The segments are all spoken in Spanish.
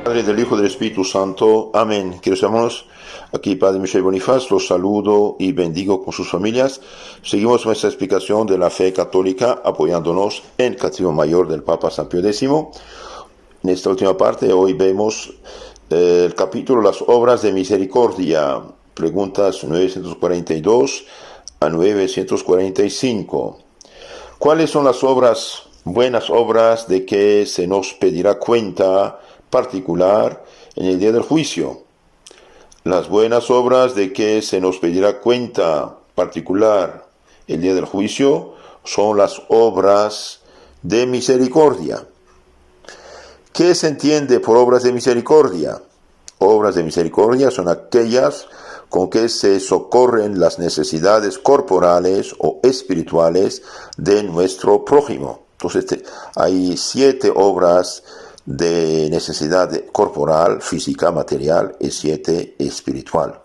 Padre, del Hijo, del Espíritu Santo. Amén. Queridos hermanos, aquí Padre Michel Bonifaz, los saludo y bendigo con sus familias. Seguimos nuestra explicación de la fe católica apoyándonos en el Catecismo Mayor del Papa San Pío X. En esta última parte, hoy vemos el capítulo Las Obras de Misericordia, preguntas 942 a 945. ¿Cuáles son las obras, buenas obras, de que se nos pedirá cuenta particular en el día del juicio? Las buenas obras de que se nos pedirá cuenta particular el día del juicio son las obras de misericordia. ¿Qué se entiende por obras de misericordia? Obras de misericordia son aquellas con que se socorren las necesidades corporales o espirituales de nuestro prójimo. Entonces hay 7 obras de necesidad corporal, física, material, y 7 espiritual.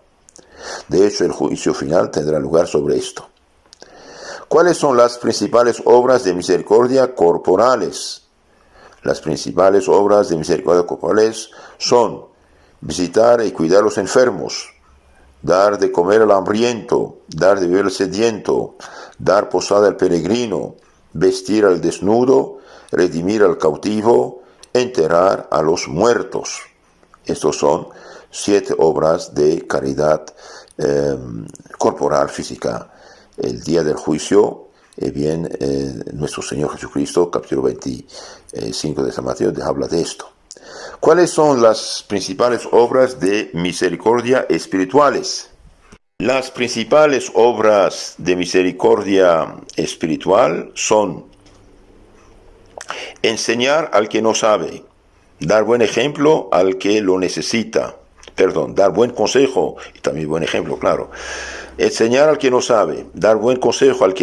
De hecho, el juicio final tendrá lugar sobre esto. ¿Cuáles son las principales obras de misericordia corporales? Las principales obras de misericordia corporales son visitar y cuidar a los enfermos, dar de comer al hambriento, dar de beber al sediento, dar posada al peregrino, vestir al desnudo, redimir al cautivo, enterrar a los muertos. Estos son 7 obras de caridad corporal, física. El día del juicio, nuestro Señor Jesucristo, capítulo 25 de San Mateo, habla de esto. ¿Cuáles son las principales obras de misericordia espirituales? Las principales obras de misericordia espiritual son enseñar al que no sabe, dar buen ejemplo al que lo necesita, dar buen consejo, y también buen ejemplo, claro. Enseñar al que no sabe, dar buen consejo al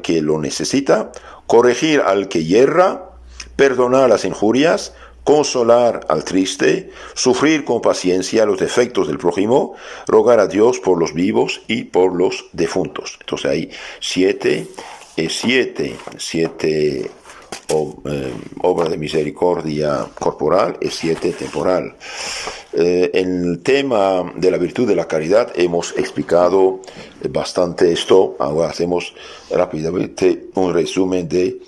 que lo necesita, corregir al que yerra, perdonar las injurias, consolar al triste, sufrir con paciencia los defectos del prójimo, rogar a Dios por los vivos y por los defuntos. Entonces hay 7 obras de misericordia corporal y 7 temporal. El tema de la virtud de la caridad hemos explicado bastante esto. Ahora hacemos rápidamente un resumen de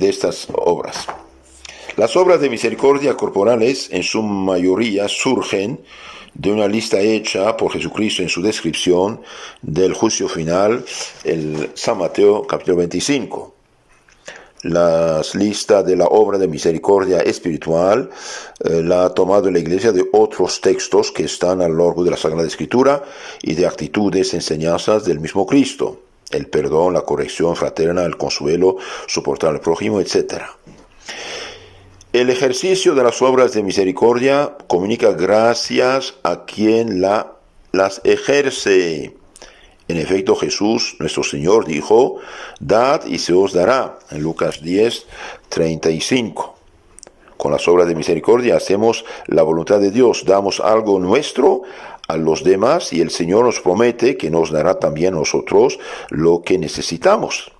estas obras. Las obras de misericordia corporales en su mayoría surgen de una lista hecha por Jesucristo en su descripción del juicio final, el San Mateo capítulo 25. La lista de la obra de misericordia espiritual la ha tomado la Iglesia de otros textos que están a lo largo de la Sagrada Escritura y de actitudes, enseñanzas del mismo Cristo. El perdón, la corrección fraterna, el consuelo, soportar al prójimo, etc. El ejercicio de las obras de misericordia comunica gracias a quien las ejerce. En efecto, Jesús, nuestro Señor, dijo: dad y se os dará, en Lucas 10, 35. Con las obras de misericordia hacemos la voluntad de Dios, damos algo nuestro a los demás y el Señor nos promete que nos dará también a nosotros lo que necesitamos.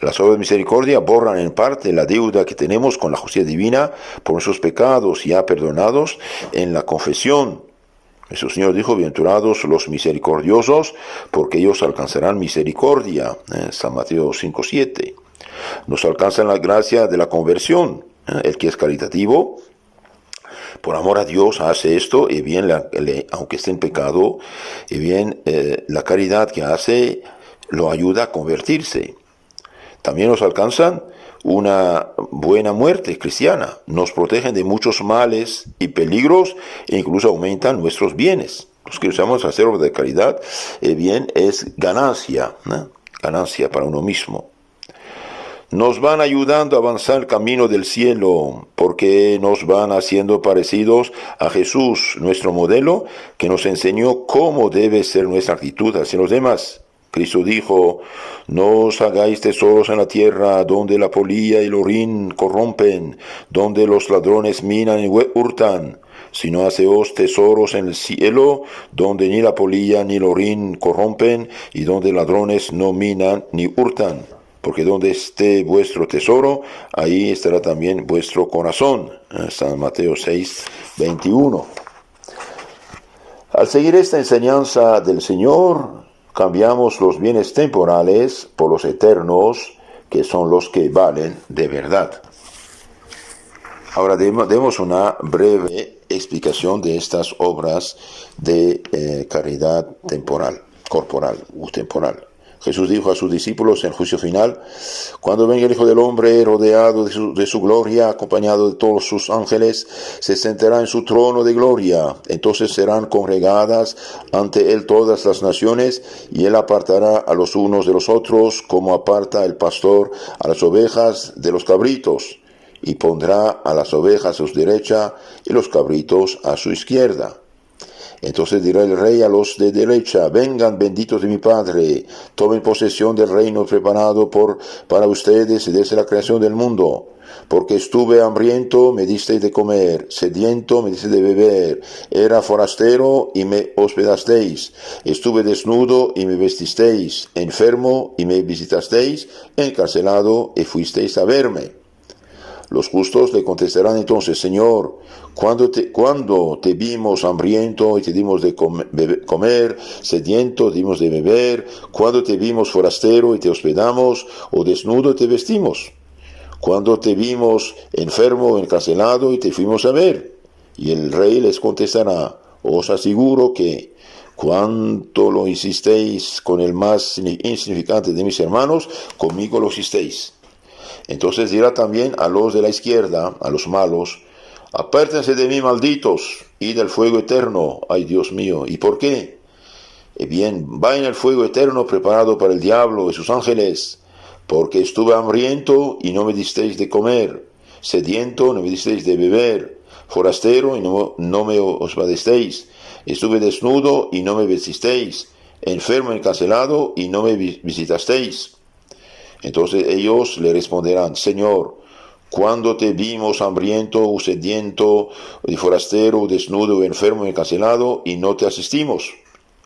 Las obras de misericordia borran en parte la deuda que tenemos con la justicia divina por nuestros pecados ya perdonados en la confesión. Nuestro Señor dijo: bienaventurados los misericordiosos, porque ellos alcanzarán misericordia. San Mateo 5:7. Nos alcanza la gracia de la conversión. El que es caritativo, por amor a Dios, hace esto, y bien, aunque esté en pecado, la caridad que hace lo ayuda a convertirse. También nos alcanzan una buena muerte cristiana, nos protegen de muchos males y peligros e incluso aumentan nuestros bienes. Los que usamos hacer obra de caridad, es ganancia, ganancia para uno mismo. Nos van ayudando a avanzar el camino del cielo, porque nos van haciendo parecidos a Jesús, nuestro modelo, que nos enseñó cómo debe ser nuestra actitud hacia los demás. Cristo dijo: no os hagáis tesoros en la tierra, donde la polilla y el orín corrompen, donde los ladrones minan y hurtan, sino haceos tesoros en el cielo, donde ni la polilla ni el orín corrompen, y donde ladrones no minan ni hurtan. porque donde esté vuestro tesoro, ahí estará también vuestro corazón. San Mateo 6, 21. Al seguir esta enseñanza del Señor, cambiamos los bienes temporales por los eternos, que son los que valen de verdad. Ahora demos una breve explicación de estas obras de caridad corporal. Jesús dijo a sus discípulos en el juicio final: cuando venga el Hijo del Hombre rodeado de su gloria, acompañado de todos sus ángeles, se sentará en su trono de gloria. Entonces serán congregadas ante él todas las naciones, y él apartará a los unos de los otros, como aparta el pastor a las ovejas de los cabritos, y pondrá a las ovejas a su derecha y los cabritos a su izquierda. Entonces dirá el rey a los de derecha: vengan, benditos de mi Padre, tomen posesión del reino preparado para ustedes desde la creación del mundo. Porque estuve hambriento, me disteis de comer; sediento, me disteis de beber; era forastero, y me hospedasteis; estuve desnudo, y me vestisteis; enfermo, y me visitasteis; encarcelado, y fuisteis a verme. Los justos le contestarán entonces: Señor, ¿cuándo te vimos hambriento y te dimos de comer, sediento, dimos de beber? ¿Cuándo te vimos forastero y te hospedamos, o desnudo y te vestimos? ¿Cuándo te vimos enfermo o encarcelado y te fuimos a ver? Y el rey les contestará: os aseguro que cuanto lo hicisteis con el más insignificante de mis hermanos, conmigo lo hicisteis. Entonces dirá también a los de la izquierda, a los malos: apártense de mí, malditos, y del fuego eterno. Ay, Dios mío, ¿y por qué? Bien, va en el fuego eterno preparado para el diablo y sus ángeles, porque estuve hambriento y no me disteis de comer, sediento, no me disteis de beber, forastero y no me hospedisteis, estuve desnudo y no me vestisteis, enfermo, encarcelado y no me visitasteis. Entonces ellos le responderán: Señor, ¿cuándo te vimos hambriento o sediento, o forastero, o desnudo, o enfermo, o encarcelado, y no te asistimos?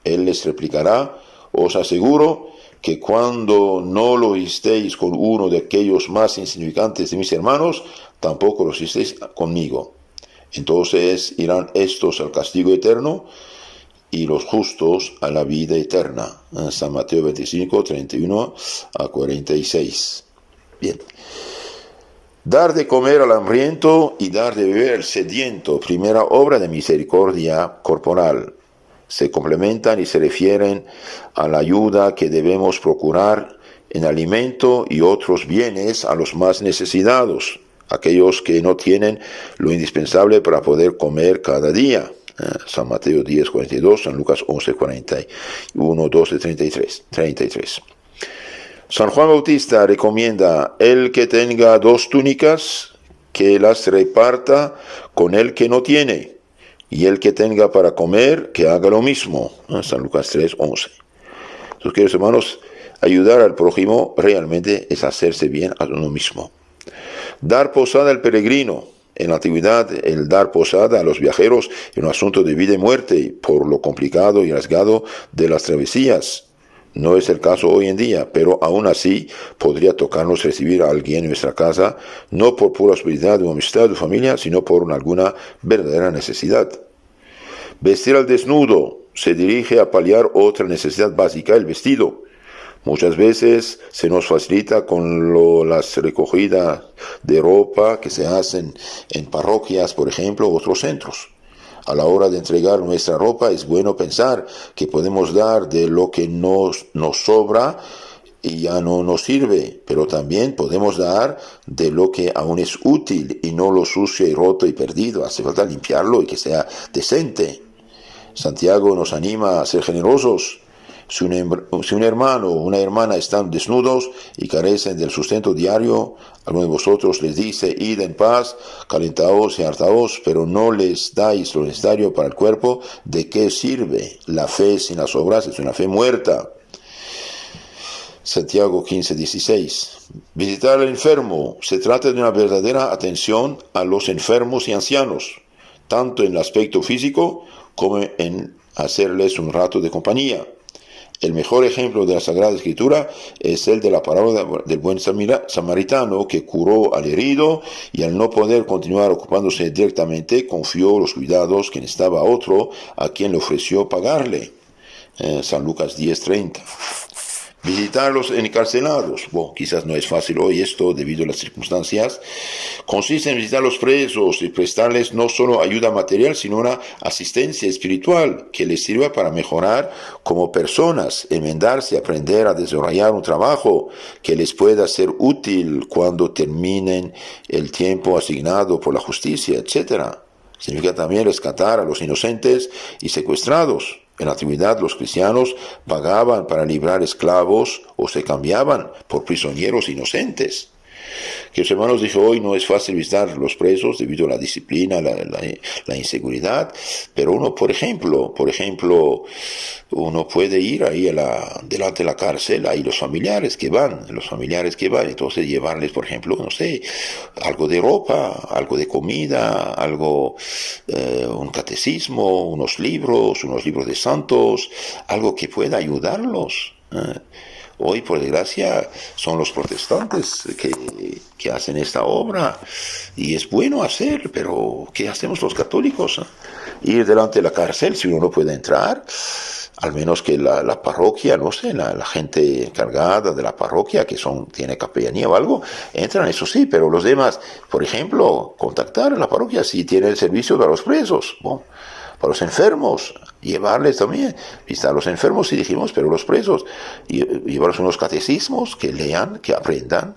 Él les replicará: os aseguro que cuando no lo hicisteis con uno de aquellos más insignificantes de mis hermanos, tampoco lo hicisteis conmigo. Entonces irán estos al castigo eterno, y los justos a la vida eterna. San Mateo 25, 31 a 46. Bien. Dar de comer al hambriento y dar de beber al sediento, primera obra de misericordia corporal. Se complementan y se refieren a la ayuda que debemos procurar en alimento y otros bienes a los más necesitados, aquellos que no tienen lo indispensable para poder comer cada día. San Mateo 10, 42, San Lucas 11, 41, 12, 33. San Juan Bautista recomienda: el que tenga 2 túnicas, que las reparta con el que no tiene, y el que tenga para comer, que haga lo mismo. San Lucas 3, 11. Entonces, queridos hermanos, ayudar al prójimo realmente es hacerse bien a uno mismo. Dar posada al peregrino. En la antigüedad, el dar posada a los viajeros era un asunto de vida y muerte, por lo complicado y arriesgado de las travesías. No es el caso hoy en día, pero aún así podría tocarnos recibir a alguien en nuestra casa, no por pura hospitalidad o amistad de familia, sino por alguna verdadera necesidad. Vestir al desnudo se dirige a paliar otra necesidad básica: el vestido. Muchas veces se nos facilita con las recogidas de ropa que se hacen en parroquias, por ejemplo, u otros centros. A la hora de entregar nuestra ropa es bueno pensar que podemos dar de lo que nos sobra y ya no nos sirve, pero también podemos dar de lo que aún es útil y no lo sucio y roto y perdido. Hace falta limpiarlo y que sea decente. Santiago nos anima a ser generosos. Si un hermano o una hermana están desnudos y carecen del sustento diario, alguno de vosotros les dice: id en paz, calentaos y hartaos, pero no les dais lo necesario para el cuerpo, ¿de qué sirve? La fe sin las obras es una fe muerta. Santiago 15, 16. Visitar al enfermo. Se trata de una verdadera atención a los enfermos y ancianos, tanto en el aspecto físico como en hacerles un rato de compañía. El mejor ejemplo de la Sagrada Escritura es el de la parábola del buen samaritano que curó al herido y al no poder continuar ocupándose directamente, confió los cuidados que necesitaba otro a quien le ofreció pagarle. San Lucas 10:30. Visitar a los encarcelados. Bueno, quizás no es fácil hoy esto debido a las circunstancias. Consiste en visitar a los presos y prestarles no solo ayuda material, sino una asistencia espiritual que les sirva para mejorar como personas, enmendarse, aprender a desarrollar un trabajo que les pueda ser útil cuando terminen el tiempo asignado por la justicia, etc. Significa también rescatar a los inocentes y secuestrados. En la antigüedad los cristianos pagaban para librar esclavos o se cambiaban por prisioneros inocentes. Que los hermanos dijo, hoy no es fácil visitar los presos debido a la disciplina, la inseguridad, pero uno, por ejemplo, uno puede ir ahí delante de la cárcel, ahí los familiares que van, entonces llevarles, por ejemplo, no sé, algo de ropa, algo de comida, un catecismo, unos libros de santos, algo que pueda ayudarlos. Hoy, por desgracia, son los protestantes que hacen esta obra, y es bueno hacer, pero ¿qué hacemos los católicos? Ir delante de la cárcel, si uno no puede entrar, al menos que la parroquia, no sé, la gente encargada de la parroquia, tiene capellanía o algo, entran, eso sí, pero los demás, por ejemplo, contactar a la parroquia si tiene el servicio para los presos, bueno, para los enfermos, llevarles también, visitar a los enfermos, si dijimos, pero los presos, llevarles unos catecismos, que lean, que aprendan.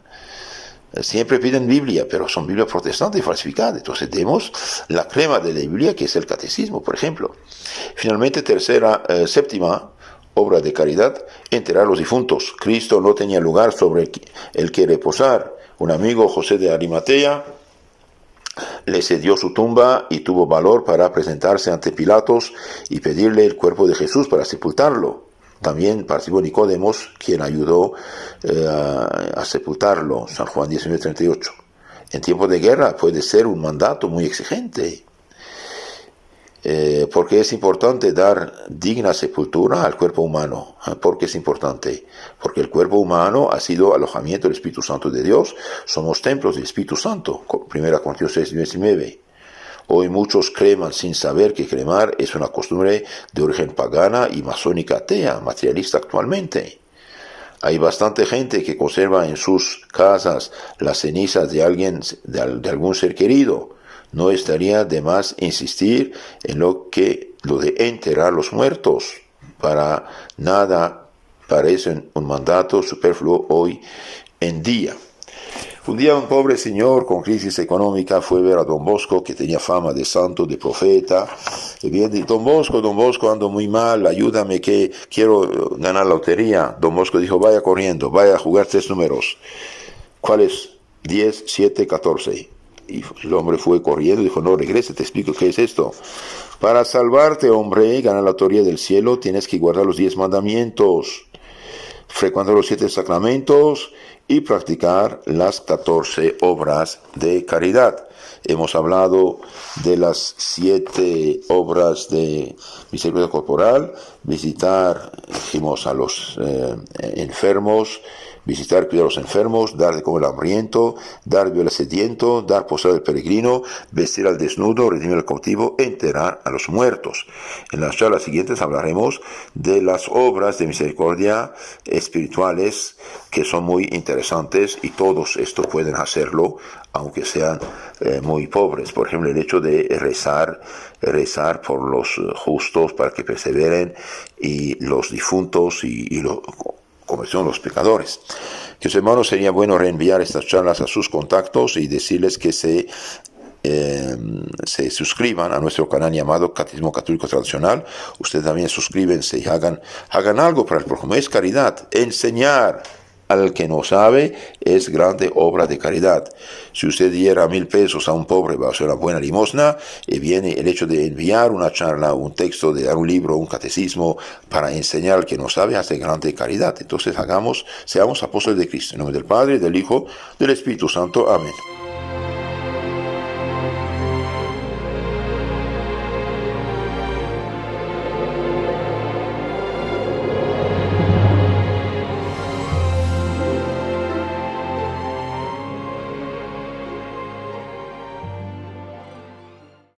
Siempre piden Biblia, pero son Biblia protestante y falsificada. Entonces demos la crema de la Biblia, que es el catecismo, por ejemplo. Finalmente, séptima obra de caridad, enterrar a los difuntos. Cristo no tenía lugar sobre el que reposar. Un amigo, José de Arimatea, le cedió su tumba y tuvo valor para presentarse ante Pilatos y pedirle el cuerpo de Jesús para sepultarlo. También participó Nicodemos, quien ayudó a sepultarlo, San Juan 19:38. En tiempo de guerra puede ser un mandato muy exigente, porque es importante dar digna sepultura al cuerpo humano. ¿Por qué es importante? Porque el cuerpo humano ha sido alojamiento del Espíritu Santo de Dios. Somos templos del Espíritu Santo. 1 Corintios 6:19. Hoy muchos creman sin saber que cremar es una costumbre de origen pagana y masónica atea, materialista actualmente. Hay bastante gente que conserva en sus casas las cenizas de algún ser querido. No estaría de más insistir en lo de enterrar los muertos. Para nada parece un mandato superfluo hoy en día. Un día un pobre señor con crisis económica fue a ver a Don Bosco, que tenía fama de santo, de profeta. Y viene, Don Bosco, ando muy mal, ayúdame que quiero ganar la lotería. Don Bosco dijo, vaya corriendo, vaya a jugar 3 números. ¿Cuáles? 10, 7, 14. Y el hombre fue corriendo y dijo, no, regrese, te explico qué es esto. Para salvarte, hombre, y ganar la lotería del cielo, tienes que guardar los 10 mandamientos, frecuentar los 7 sacramentos y practicar las 14 obras de caridad. Hemos hablado de las 7 obras de misericordia corporal: visitar, dijimos, a los enfermos, visitar, cuidar a los enfermos, dar de comer al hambriento, dar viola al sediento, dar posada al peregrino, vestir al desnudo, redimir al cautivo, enterrar a los muertos. En las charlas siguientes hablaremos de las obras de misericordia espirituales, que son muy interesantes, y todos estos pueden hacerlo, aunque sean muy pobres. Por ejemplo, el hecho de rezar por los justos para que perseveren, y los difuntos como son los pecadores. Que los hermanos, sería bueno reenviar estas charlas a sus contactos y decirles que se suscriban a nuestro canal llamado Catecismo Católico Tradicional. Ustedes también suscríbanse y hagan algo para el prójimo. Es caridad. Enseñar al que no sabe es grande obra de caridad. Si usted diera 1,000 pesos a un pobre, va a ser una buena limosna, y viene el hecho de enviar una charla, un texto, de dar un libro, un catecismo, para enseñar al que no sabe, hace grande caridad. Entonces seamos apóstoles de Cristo. En nombre del Padre, del Hijo, del Espíritu Santo. Amén.